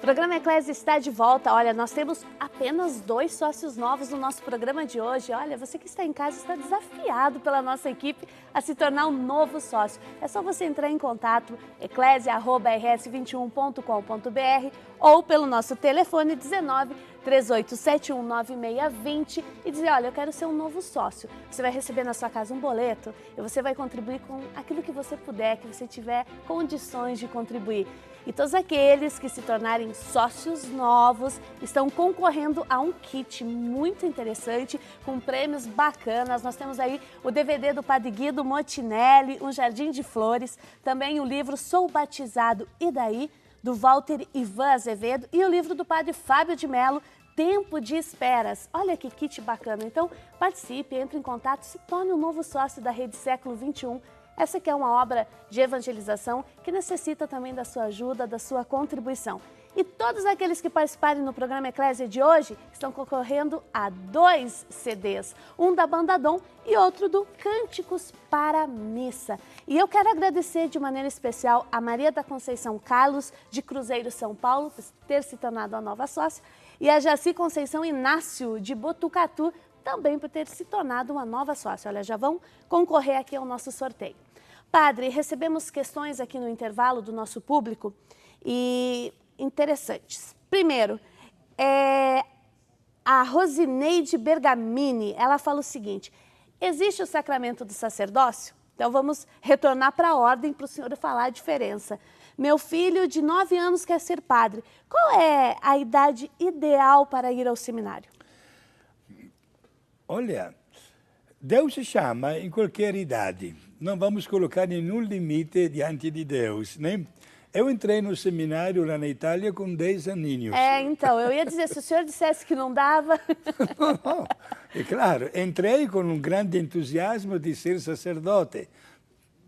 O programa Eclésia está de volta. Olha, nós temos apenas 2 sócios novos no nosso programa de hoje. Olha, você que está em casa está desafiado pela nossa equipe a se tornar um novo sócio. É só você entrar em contato eclesia@rs21.com.br ou pelo nosso telefone 19 3871 9620 e dizer, olha, eu quero ser um novo sócio. Você vai receber na sua casa um boleto e você vai contribuir com aquilo que você puder, que você tiver condições de contribuir. E todos aqueles que se tornarem sócios novos estão concorrendo a um kit muito interessante, com prêmios bacanas. Nós temos aí o DVD do Padre Guido Motinelli, Um Jardim de Flores, também o livro Sou Batizado e Daí, do Walter Ivan Azevedo, e o livro do Padre Fábio de Mello, Tempo de Esperas. Olha que kit bacana. Então, participe, entre em contato, se torne um novo sócio da Rede Século XXI. Essa que é uma obra de evangelização que necessita também da sua ajuda, da sua contribuição. E todos aqueles que participarem no programa Eclésia de hoje estão concorrendo a 2 CDs, um da Banda Dom e outro do Cânticos para a Missa. E eu quero agradecer de maneira especial a Maria da Conceição Carlos, de Cruzeiro, São Paulo, por ter se tornado a nova sócia, e a Jaci Conceição Inácio, de Botucatu, também por ter se tornado uma nova sócia. Olha, já vão concorrer aqui ao nosso sorteio. Padre, recebemos questões aqui no intervalo do nosso público e interessantes. Primeiro, a Rosineide Bergamini, ela fala o seguinte: existe o sacramento do sacerdócio? Então vamos retornar para a ordem para o senhor falar a diferença. Meu filho de 9 anos quer ser padre. Qual é a idade ideal para ir ao seminário? Olha, Deus se chama em qualquer idade. Não vamos colocar nenhum limite diante de Deus, né? Eu entrei no seminário lá na Itália com 10 aninhos. Então, eu ia dizer, se o senhor dissesse que não dava... Não, é claro, entrei com um grande entusiasmo de ser sacerdote.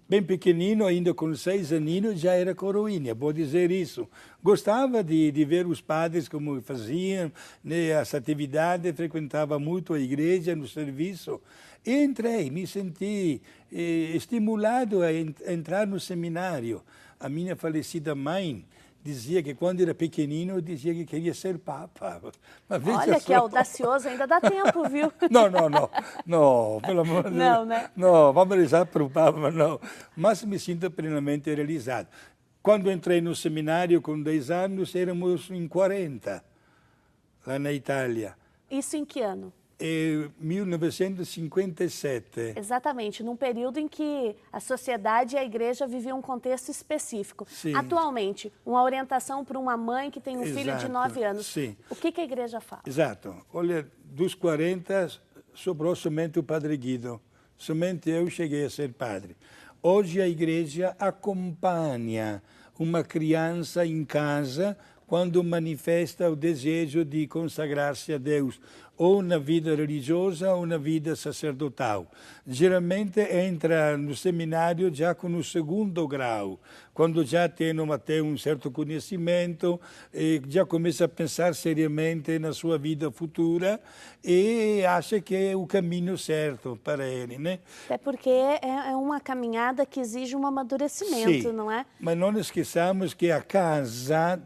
Bem pequenino, ainda com 6 aninhos, já era coroinha, vou dizer isso. Gostava de ver os padres como faziam, né, essa atividade, frequentava muito a igreja no serviço. E entrei, me senti estimulado a entrar no seminário. A minha falecida mãe dizia que quando era pequenino, dizia que queria ser papa. Olha, que audacioso, ainda dá tempo, viu? Não, pelo amor de Deus. Não, né? Não, vamos rezar para o papa, não. Mas me sinto plenamente realizado. Quando entrei no seminário com 10 anos, éramos em 40, lá na Itália. Isso em que ano? 1957. Exatamente, num período em que a sociedade e a igreja viviam um contexto específico. Sim. Atualmente, uma orientação para uma mãe que tem um filho de 9 anos. Sim. O que a igreja fala? Exato. Olha, dos 40, sobrou somente o Padre Guido. Somente eu cheguei a ser padre. Hoje a igreja acompanha uma criança em casa quando manifesta o desejo de consagrar-se a Deus, ou na vida religiosa ou na vida sacerdotal. Geralmente entra no seminário já com o 2º grau, quando já tem até um certo conhecimento, e já começa a pensar seriamente na sua vida futura e acha que é o caminho certo para ele, né? Até porque é uma caminhada que exige um amadurecimento, Sim, não é? mas não esqueçamos que a casa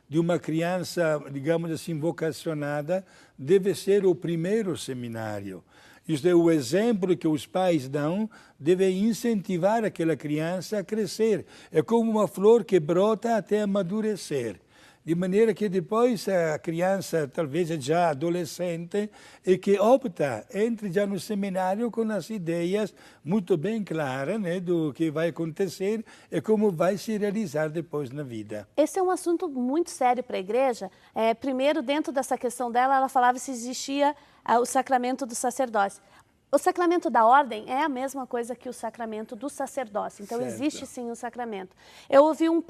de uma criança, digamos assim, vocacionada, deve ser o primeiro seminário. Isto é, o exemplo que os pais dão deve incentivar aquela criança a crescer. É como uma flor que brota até amadurecer. De maneira que depois a criança, talvez já adolescente, e que opta, entre já no seminário com as ideias muito bem claras, né, do que vai acontecer e como vai se realizar depois na vida. Esse é um assunto muito sério para a igreja. Primeiro, dentro dessa questão dela, ela falava se existia o sacramento do sacerdócio. O sacramento da ordem é a mesma coisa que o sacramento do sacerdócio. Então, Certo. Existe sim um sacramento. Eu ouvi um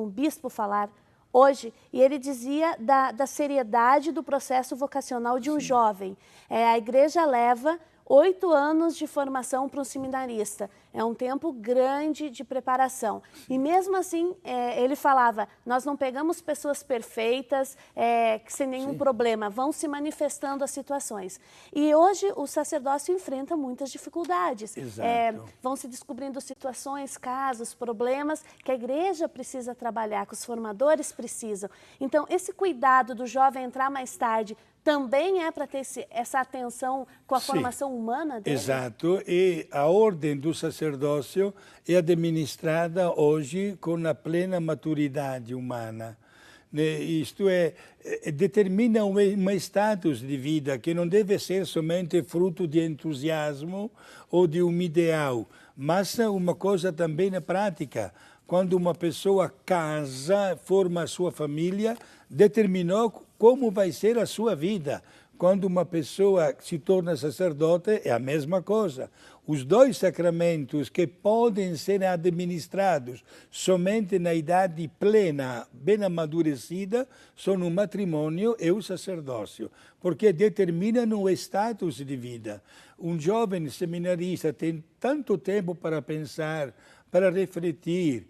bispo falar hoje, e ele dizia da seriedade do processo vocacional de um jovem. A igreja leva 8 anos de formação para um seminarista. É um tempo grande de preparação. E mesmo assim, ele falava, nós não pegamos pessoas perfeitas, sem nenhum problema, vão se manifestando as situações. E hoje o sacerdócio enfrenta muitas dificuldades. Vão se descobrindo situações, casos, problemas que a igreja precisa trabalhar, que os formadores precisam. Então, esse cuidado do jovem entrar mais tarde também é para ter essa atenção com a formação humana dele? Exato, e a ordem do sacerdócio é administrada hoje com a plena maturidade humana. Isto é, determina um status de vida que não deve ser somente fruto de entusiasmo ou de um ideal, mas uma coisa também na prática. Quando uma pessoa casa, forma a sua família, determinou como vai ser a sua vida. Quando uma pessoa se torna sacerdote, é a mesma coisa. Os dois sacramentos que podem ser administrados somente na idade plena, bem amadurecida, são o matrimônio e o sacerdócio, porque determinam o status de vida. Um jovem seminarista tem tanto tempo para pensar, para refletir,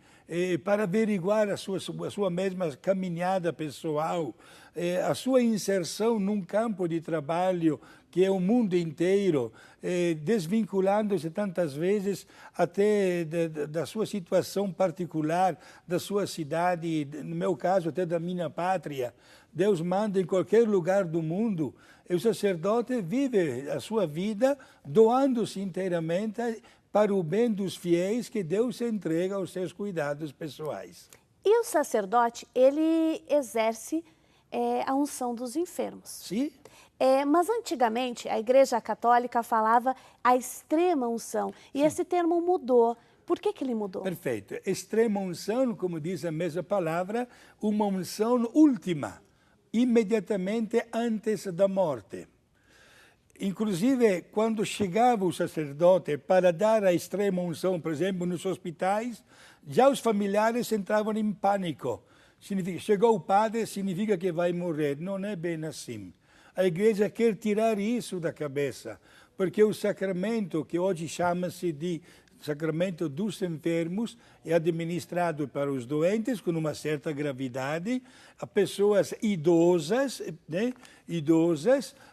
para averiguar a sua mesma caminhada pessoal, a sua inserção num campo de trabalho que é o mundo inteiro, desvinculando-se tantas vezes até da sua situação particular, da sua cidade, no meu caso até da minha pátria. Deus manda em qualquer lugar do mundo, e o sacerdote vive a sua vida doando-se inteiramente para o bem dos fiéis que Deus entrega aos seus cuidados pessoais. E o sacerdote, ele exerce a unção dos enfermos. Sim. Mas antigamente a Igreja Católica falava a extrema unção, e esse termo mudou. Por que ele mudou? Perfeito. Extrema unção, como diz a mesma palavra, uma unção última, imediatamente antes da morte. Inclusive, quando chegava o sacerdote para dar a extrema unção, por exemplo, nos hospitais, já os familiares entravam em pânico. Chegou o padre, significa que vai morrer. Não é bem assim. A igreja quer tirar isso da cabeça, porque o sacramento, que hoje chama-se de sacramento dos enfermos, é administrado para os doentes com uma certa gravidade, a pessoas idosas,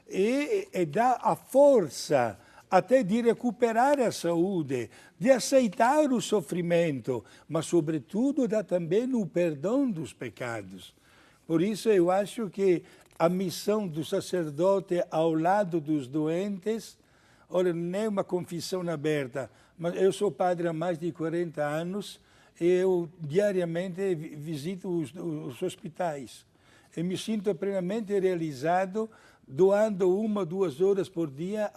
e dá a força até de recuperar a saúde, de aceitar o sofrimento, mas sobretudo dá também o perdão dos pecados. Por isso eu acho que a missão do sacerdote ao lado dos doentes, olha, não é uma confissão aberta, mas eu sou padre há mais de 40 anos e eu diariamente visito os hospitais. E me sinto plenamente realizado doando 1 ou 2 horas por dia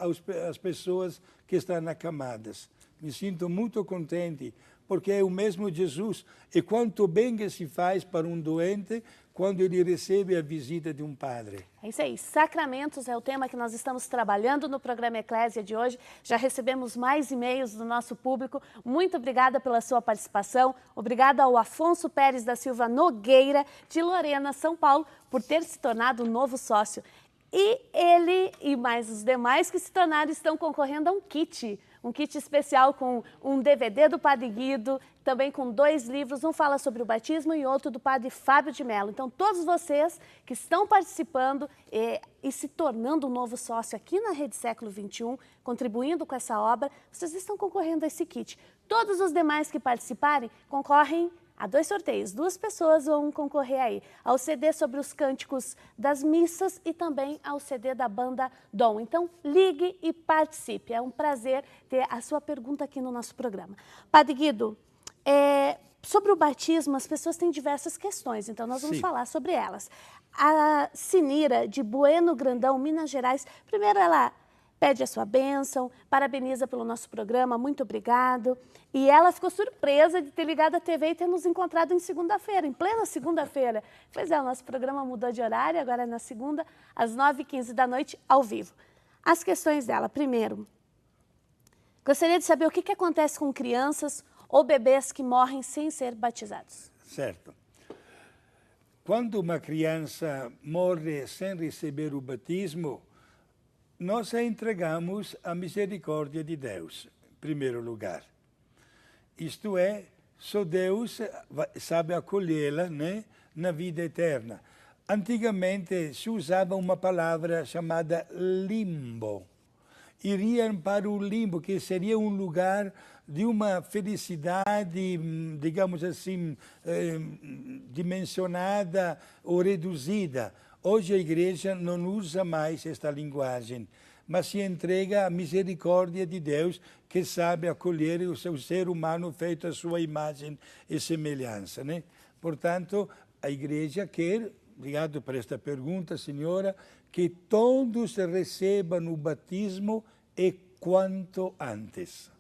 às pessoas que estão acamadas. Me sinto muito contente, porque é o mesmo Jesus. E quanto bem que se faz para um doente quando ele recebe a visita de um padre. É isso aí. Sacramentos é o tema que nós estamos trabalhando no programa Eclésia de hoje. Já recebemos mais e-mails do nosso público. Muito obrigada pela sua participação. Obrigada ao Afonso Pérez da Silva Nogueira, de Lorena, São Paulo, por ter se tornado um novo sócio. E ele e mais os demais que se tornaram estão concorrendo a um kit especial com um DVD do Padre Guido, também com 2 livros, um fala sobre o batismo e outro do Padre Fábio de Mello. Então, todos vocês que estão participando e se tornando um novo sócio aqui na Rede Século XXI, contribuindo com essa obra, vocês estão concorrendo a esse kit. Todos os demais que participarem concorrem a 2 sorteios. 2 pessoas vão concorrer aí ao CD sobre os cânticos das missas e também ao CD da banda Dom. Então, ligue e participe. É um prazer ter a sua pergunta aqui no nosso programa. Padre Guido, sobre o batismo, as pessoas têm diversas questões, então nós vamos falar sobre elas. A Sinira, de Bueno Grandão, Minas Gerais, primeiro ela pede a sua bênção, parabeniza pelo nosso programa, muito obrigado. E ela ficou surpresa de ter ligado a TV e ter nos encontrado em segunda-feira, em plena segunda-feira. Pois é, o nosso programa mudou de horário, agora é na segunda, às 9h15 da noite, ao vivo. As questões dela, primeiro, gostaria de saber o que acontece com crianças ou bebês que morrem sem ser batizados. Certo. Quando uma criança morre sem receber o batismo, nós a entregamos à misericórdia de Deus, em primeiro lugar. Isto é, só Deus sabe acolhê-la, né, na vida eterna. Antigamente se usava uma palavra chamada limbo. Iriam para o limbo, que seria um lugar de uma felicidade, digamos assim, dimensionada ou reduzida. Hoje a Igreja não usa mais esta linguagem, mas se entrega à misericórdia de Deus, que sabe acolher o seu ser humano feito à sua imagem e semelhança, né? Portanto, a Igreja quer, obrigado por esta pergunta, senhora, que todos recebam o batismo e quanto antes.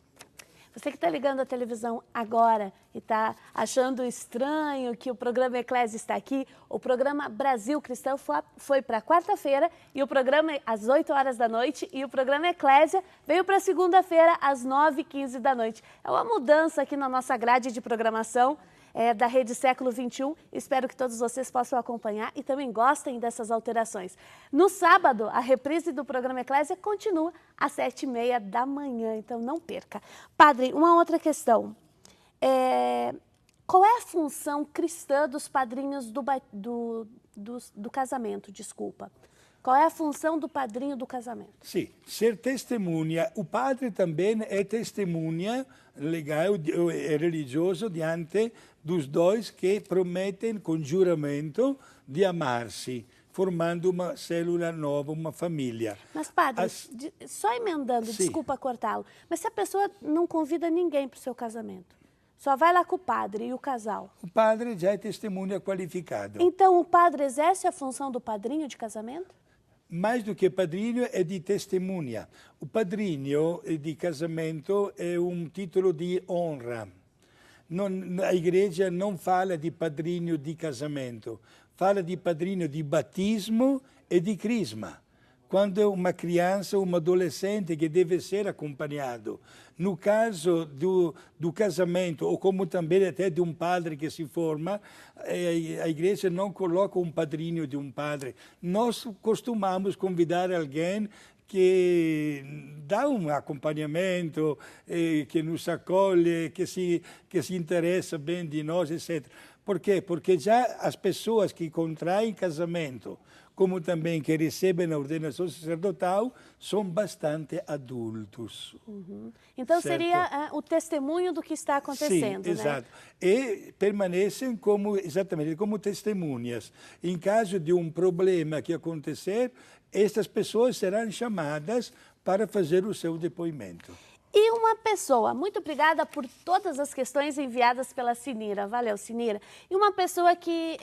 Você que está ligando a televisão agora e está achando estranho que o programa Eclésia está aqui, o programa Brasil Cristão foi para quarta-feira e o programa às 8 horas da noite e o programa Eclésia veio para segunda-feira às 9h15 da noite. É uma mudança aqui na nossa grade de programação da Rede Século XXI. Espero que todos vocês possam acompanhar e também gostem dessas alterações. No sábado, a reprise do programa Eclésia continua às 7h30 da manhã, então não perca. Padre, uma outra questão. Qual é a função cristã dos padrinhos do casamento? Desculpa. Qual é a função do padrinho do casamento? Sim, ser testemunha. O padre também é testemunha legal e religioso diante dos dois que prometem com juramento de amar-se, formando uma célula nova, uma família. Mas, padre, só emendando, sim, desculpa cortá-lo, mas se a pessoa não convida ninguém para o seu casamento, só vai lá com o padre e o casal? O padre já é testemunha qualificado. Então, o padre exerce a função do padrinho de casamento? Mais do que padrinho, é de testemunha. O padrinho de casamento é um título de honra. A Igreja não fala de padrinho de casamento, fala de padrinho de batismo e de crisma. Quando é uma criança ou um adolescente que deve ser acompanhado. No caso do casamento, ou como também até de um padre que se forma, a Igreja não coloca um padrinho de um padre. Nós costumamos convidar alguém que dá um acompanhamento, que nos acolhe, que se interessa bem de nós, etc. Por quê? Porque já as pessoas que contraem casamento, como também que recebem a ordenação sacerdotal, são bastante adultos. Uhum. Então, certo, seria o testemunho do que está acontecendo, sim, exato. E permanecem exatamente como testemunhas. Em caso de um problema que acontecer, estas pessoas serão chamadas para fazer o seu depoimento. E uma pessoa, muito obrigada por todas as questões enviadas pela Sinira, valeu Sinira. E uma pessoa que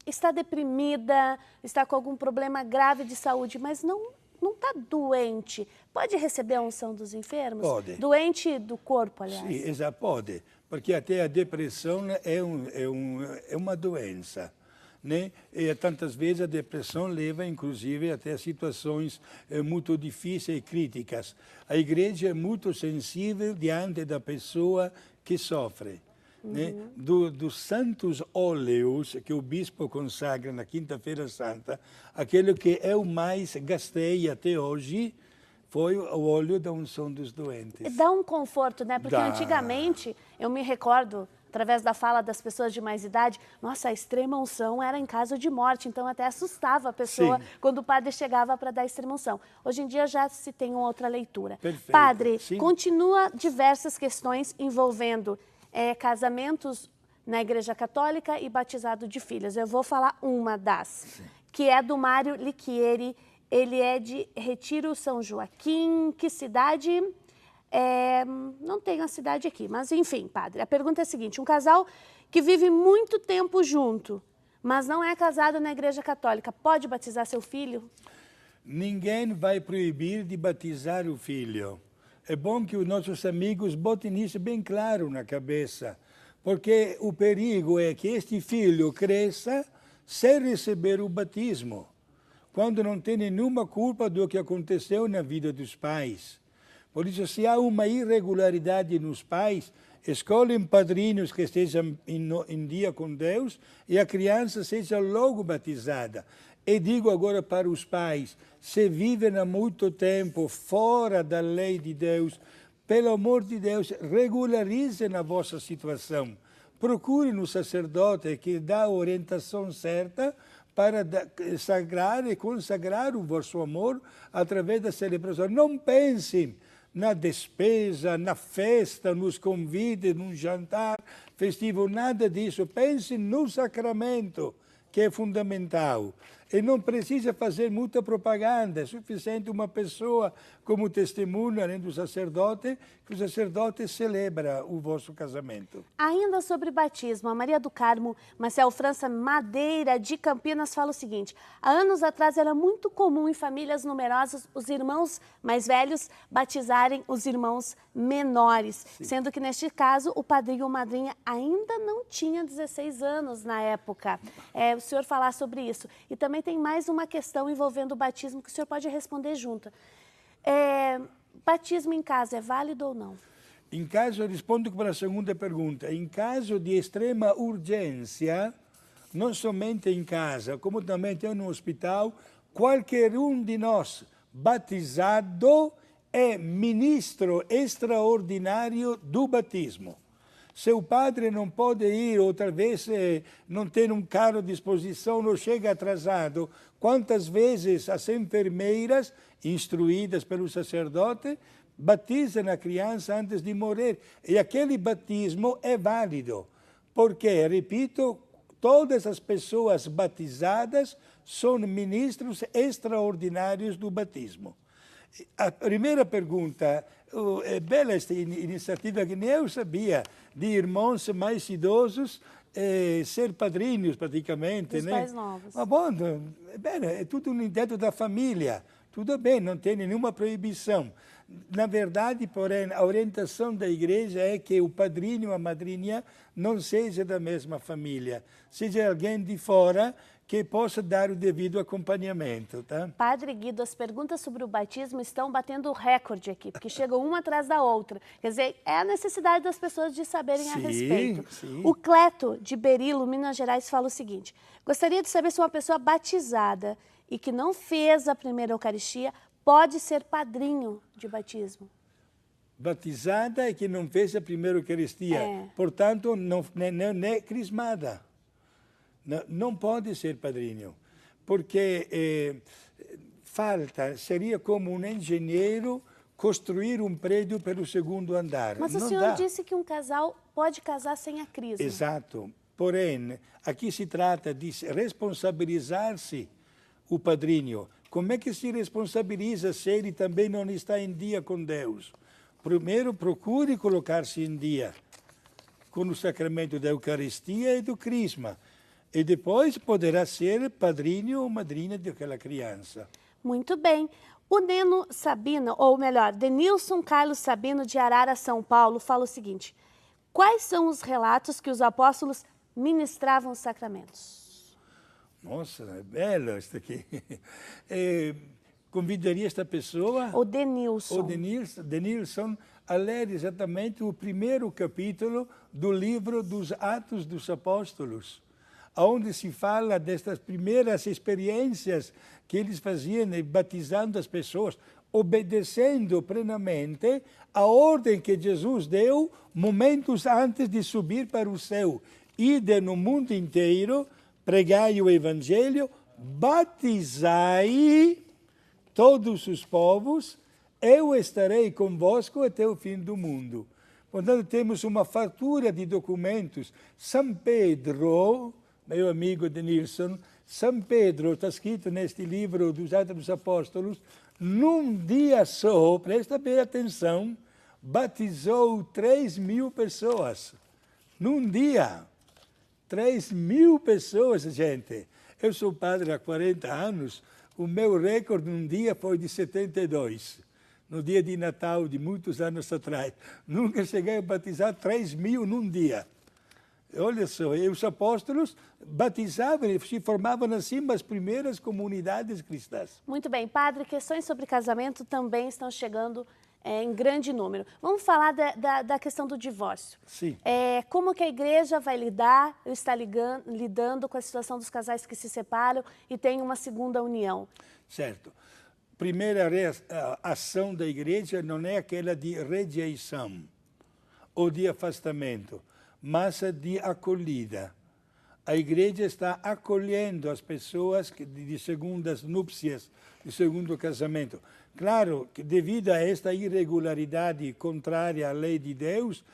está deprimida, está com algum problema grave de saúde, mas não está doente, pode receber a unção dos enfermos? Pode. Doente do corpo, aliás. Sim, exato, pode, porque até a depressão é uma doença. Né? E tantas vezes a depressão leva, inclusive, até situações muito difíceis e críticas. A Igreja é muito sensível diante da pessoa que sofre. Uhum. Né? Dos santos óleos que o bispo consagra na Quinta-feira Santa, aquele que eu mais gastei até hoje foi o óleo da unção dos doentes. Dá um conforto, né? Porque antigamente, eu me recordo, através da fala das pessoas de mais idade, nossa, a extrema unção era em caso de morte, então até assustava a pessoa, sim, quando o padre chegava para dar a extrema unção. Hoje em dia já se tem uma outra leitura. Perfeito. Padre, sim, continua diversas questões envolvendo casamentos na Igreja Católica e batizado de filhas. Eu vou falar uma das, sim, que é do Mário Lichieri. Ele é de Retiro São Joaquim. Que cidade? Não tenho a cidade aqui, mas enfim, padre. A pergunta é a seguinte: um casal que vive muito tempo junto, mas não é casado na Igreja Católica, pode batizar seu filho? Ninguém vai proibir de batizar o filho. É bom que os nossos amigos botem isso bem claro na cabeça, porque o perigo é que este filho cresça sem receber o batismo, quando não tem nenhuma culpa do que aconteceu na vida dos pais. Por isso, se há uma irregularidade nos pais, escolhem padrinhos que estejam em dia com Deus e a criança seja logo batizada. E digo agora para os pais, se vivem há muito tempo fora da lei de Deus, pelo amor de Deus, regularizem a vossa situação. Procurem um sacerdote que dá a orientação certa para sagrar e consagrar o vosso amor através da celebração. Não pensem na despesa, na festa, nos convites, num jantar festivo, nada disso. Pensem no sacramento, que é fundamental. E não precisa fazer muita propaganda, é suficiente uma pessoa como testemunha, além do sacerdote, que o sacerdote celebra o vosso casamento. Ainda sobre batismo, a Maria do Carmo Marcel França Madeira, de Campinas, fala o seguinte: há anos atrás era muito comum em famílias numerosas os irmãos mais velhos batizarem os irmãos menores, sim, sendo que neste caso o padrinho ou madrinha ainda não tinha 16 anos na época. O senhor falar sobre isso. E também tem mais uma questão envolvendo o batismo que o senhor pode responder junto. Batismo em casa é válido ou não? Em caso, eu respondo para a segunda pergunta. Em caso de extrema urgência, não somente em casa, como também tem no hospital, qualquer um de nós batizado é ministro extraordinário do batismo. Seu padre não pode ir, ou talvez não tem um carro à disposição, ou chega atrasado. Quantas vezes as enfermeiras, instruídas pelo sacerdote, batizam a criança antes de morrer? E aquele batismo é válido, porque, repito, todas as pessoas batizadas são ministros extraordinários do batismo. A primeira pergunta, é bela esta iniciativa que nem eu sabia, de irmãos mais idosos ser padrinhos praticamente. Os pais novos. Mas bom, é tudo dentro da família, tudo bem, não tem nenhuma proibição. Na verdade, porém, a orientação da igreja é que o padrinho ou a madrinha não seja da mesma família, seja alguém de fora que possa dar o devido acompanhamento, tá? Padre Guido, as perguntas sobre o batismo estão batendo recorde aqui, porque chegam uma atrás da outra. Quer dizer, é a necessidade das pessoas de saberem a respeito. Sim. O Cleto, de Berilo, Minas Gerais, fala o seguinte: gostaria de saber se uma pessoa batizada e que não fez a primeira Eucaristia pode ser padrinho de batismo. Batizada e que não fez a primeira Eucaristia, portanto, não é crismada. Não pode ser padrinho, porque seria como um engenheiro construir um prédio pelo segundo andar. Mas o senhor disse que um casal pode casar sem a crisma. Exato. Porém, aqui se trata de responsabilizar-se o padrinho. Como é que se responsabiliza se ele também não está em dia com Deus? Primeiro, procure colocar-se em dia com o sacramento da Eucaristia e do crisma. E depois poderá ser padrinho ou madrinha daquela criança. Muito bem. O Neno Sabino, ou melhor, Denilson Carlos Sabino, de Arara, São Paulo, fala o seguinte: quais são os relatos que os apóstolos ministravam os sacramentos? Nossa, é belo isso aqui. Convidaria esta pessoa... O Denilson. O Denilson a ler exatamente o primeiro capítulo do livro dos Atos dos Apóstolos, onde se fala destas primeiras experiências que eles faziam batizando as pessoas, obedecendo plenamente a ordem que Jesus deu momentos antes de subir para o céu. Ide no mundo inteiro, pregai o Evangelho, batizai todos os povos, eu estarei convosco até o fim do mundo. Portanto, temos uma fartura de documentos. São Pedro, meu amigo Denilson, São Pedro, está escrito neste livro dos Atos dos Apóstolos, num dia só, presta bem atenção, batizou 3.000 pessoas. Num dia. 3.000 pessoas, gente. Eu sou padre há 40 anos, o meu recorde num dia foi de 72. No dia de Natal, de muitos anos atrás. Nunca cheguei a batizar 3.000 num dia. Olha só, e os apóstolos batizavam, se formavam assim as primeiras comunidades cristãs. Muito bem, padre, questões sobre casamento também estão chegando em grande número. Vamos falar da questão do divórcio. Sim. Como que a igreja vai lidar, está lidando com a situação dos casais que se separam e têm uma segunda união? Certo. Primeira ação da igreja não é aquela de rejeição ou de afastamento, mas de acolhida. A igreja está acolhendo as pessoas de segundas núpcias, de segundo casamento. Claro que devido a esta irregularidade contrária à lei de Deus,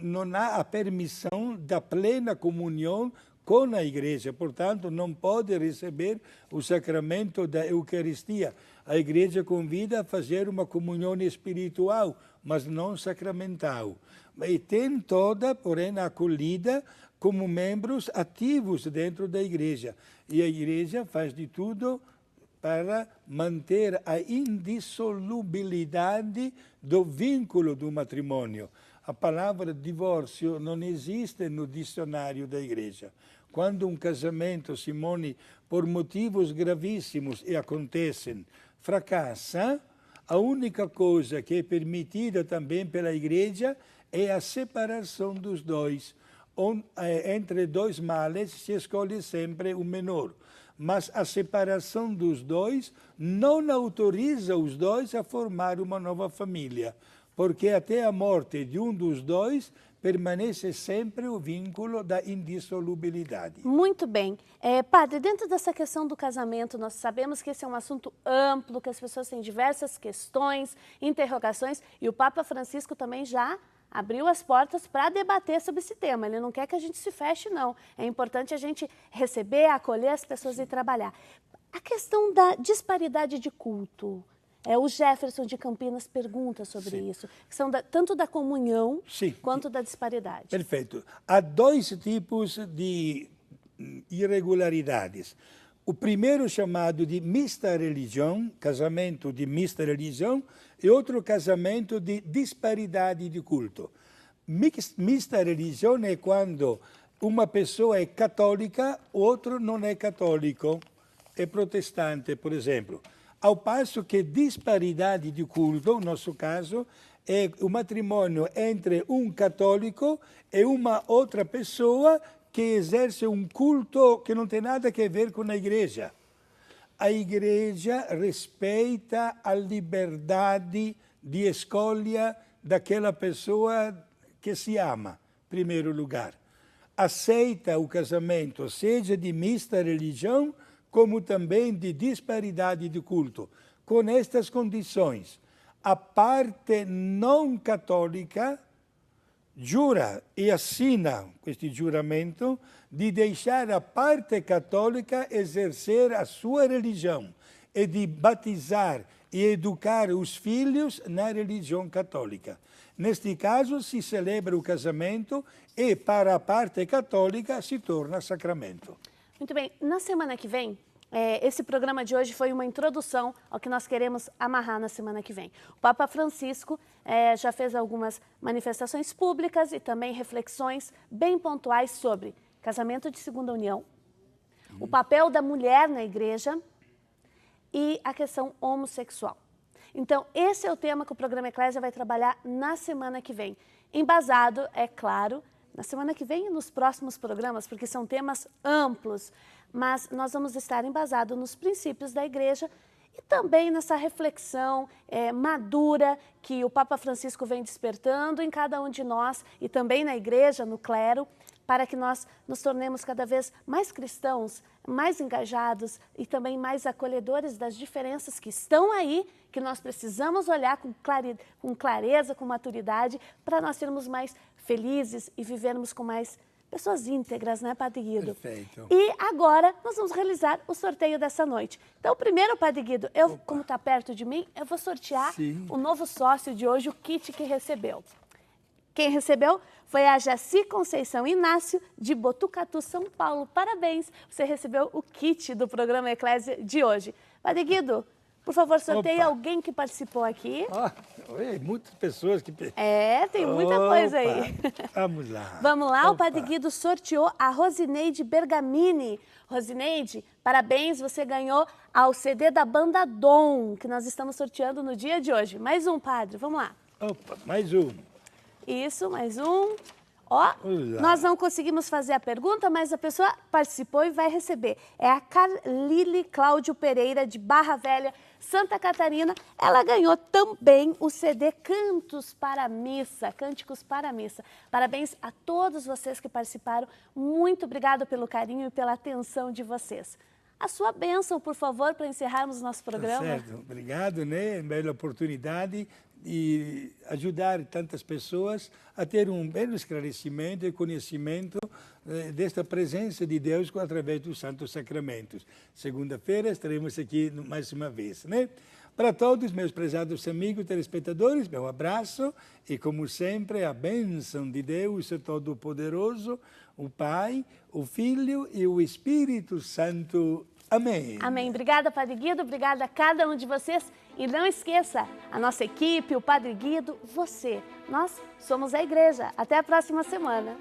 não há a permissão da plena comunhão com a igreja, portanto, não pode receber o sacramento da Eucaristia. A igreja convida a fazer uma comunhão espiritual, mas não sacramental. E tem toda, porém, a acolhida como membros ativos dentro da igreja. E a igreja faz de tudo para manter a indissolubilidade do vínculo do matrimônio. A palavra divórcio não existe no dicionário da igreja. Quando um casamento, Simone, por motivos gravíssimos e acontecem, fracassa, a única coisa que é permitida também pela igreja é a separação dos dois. Entre dois males se escolhe sempre o menor. Mas a separação dos dois não autoriza os dois a formar uma nova família, porque até a morte de um dos dois permanece sempre o vínculo da indissolubilidade. Muito bem. Padre, dentro dessa questão do casamento, nós sabemos que esse é um assunto amplo, que as pessoas têm diversas questões, interrogações, e o Papa Francisco também já abriu as portas para debater sobre esse tema. Ele não quer que a gente se feche, não. É importante a gente receber, acolher as pessoas e trabalhar. A questão da disparidade de culto. O Jefferson de Campinas pergunta sobre isso. Questão tanto da comunhão quanto da disparidade. Perfeito. Há dois tipos de irregularidades. O primeiro chamado de mista religião, casamento de mista religião, e outro casamento de disparidade de culto. Mista religião é quando uma pessoa é católica, outro não é católico, é protestante, por exemplo. Ao passo que disparidade de culto, no nosso caso, é o matrimônio entre um católico e uma outra pessoa que exerce um culto que não tem nada a ver com a igreja. A igreja respeita a liberdade de escolha daquela pessoa que se ama, em primeiro lugar. Aceita o casamento, seja de mista religião, como também de disparidade de culto, com estas condições. A parte não católica jura e assina este juramento de deixar a parte católica exercer a sua religião e de batizar e educar os filhos na religião católica. Neste caso, se celebra o casamento e, para a parte católica, se torna sacramento. Muito bem. Na semana que vem, esse programa de hoje foi uma introdução ao que nós queremos amarrar na semana que vem. O Papa Francisco já fez algumas manifestações públicas e também reflexões bem pontuais sobre casamento de segunda união, o papel da mulher na igreja e a questão homossexual. Então, esse é o tema que o programa Eclésia vai trabalhar na semana que vem. Embasado, é claro, na semana que vem e nos próximos programas, porque são temas amplos, mas nós vamos estar embasados nos princípios da igreja e também nessa reflexão madura que o Papa Francisco vem despertando em cada um de nós e também na igreja, no clero, para que nós nos tornemos cada vez mais cristãos, mais engajados e também mais acolhedores das diferenças que estão aí, que nós precisamos olhar com clareza, com maturidade, para nós sermos mais felizes e vivermos com mais pessoas íntegras, né, Padre Guido? Perfeito. E agora nós vamos realizar o sorteio dessa noite. Então, primeiro, Padre Guido, como está perto de mim, eu vou sortear o novo sócio de hoje, o kit que recebeu. Quem recebeu foi a Jaci Conceição Inácio, de Botucatu, São Paulo. Parabéns, você recebeu o kit do programa Eclésia de hoje. Padre Guido, Por favor, sorteie Opa. alguém que participou aqui. Muitas pessoas que... Tem muita coisa aí. Vamos lá. Vamos lá, o Padre Guido sorteou a Rosineide Bergamini. Rosineide, parabéns, você ganhou ao CD da banda Dom, que nós estamos sorteando no dia de hoje. Mais um, Padre, vamos lá. Opa, mais um. Isso, mais um. Ó, Olá. nós não conseguimos fazer a pergunta, mas a pessoa participou e vai receber. É a Carlile Cláudio Pereira, de Barra Velha, Santa Catarina. Ela ganhou também o CD Cantos para a Missa, Cânticos para a Missa. Parabéns a todos vocês que participaram. Muito obrigado pelo carinho e pela atenção de vocês. A sua bênção, por favor, para encerrarmos o nosso programa. Tá certo, obrigado, né? Bela oportunidade de ajudar tantas pessoas a ter um belo esclarecimento e conhecimento desta presença de Deus através dos Santos Sacramentos. Segunda-feira estaremos aqui mais uma vez, né? Para todos, meus prezados amigos telespectadores, meu abraço e, como sempre, a bênção de Deus Todo-Poderoso, o Pai, o Filho e o Espírito Santo. Amém. Amém. Obrigada, Padre Guido. Obrigada a cada um de vocês. E não esqueça, a nossa equipe, o Padre Guido, você. Nós somos a igreja. Até a próxima semana.